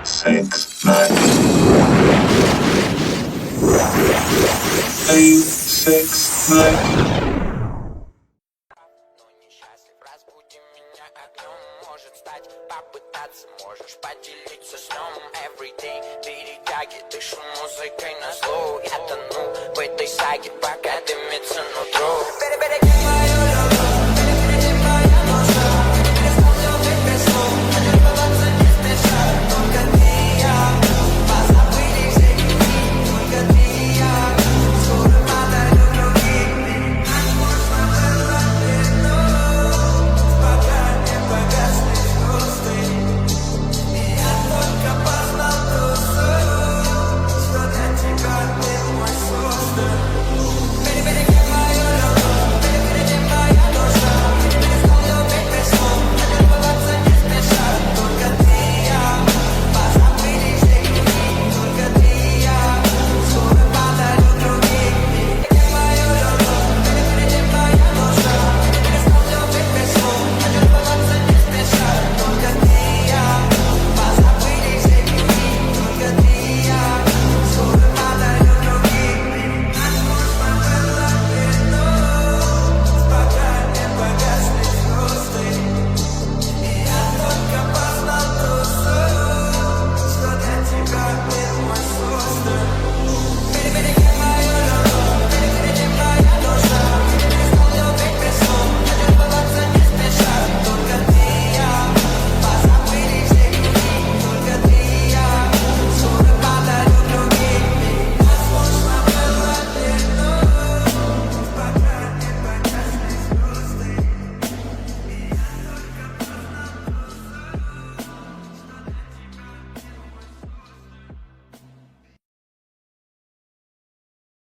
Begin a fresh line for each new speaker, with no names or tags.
6, 9. 8, 6, 9.
Разбуди меня огнем, может стать, попытаться, можешь поделиться сном. Everyday перетяги, дышу музыкой на зло. Я тону в этой саге, пока дымится нутро. Мою любовь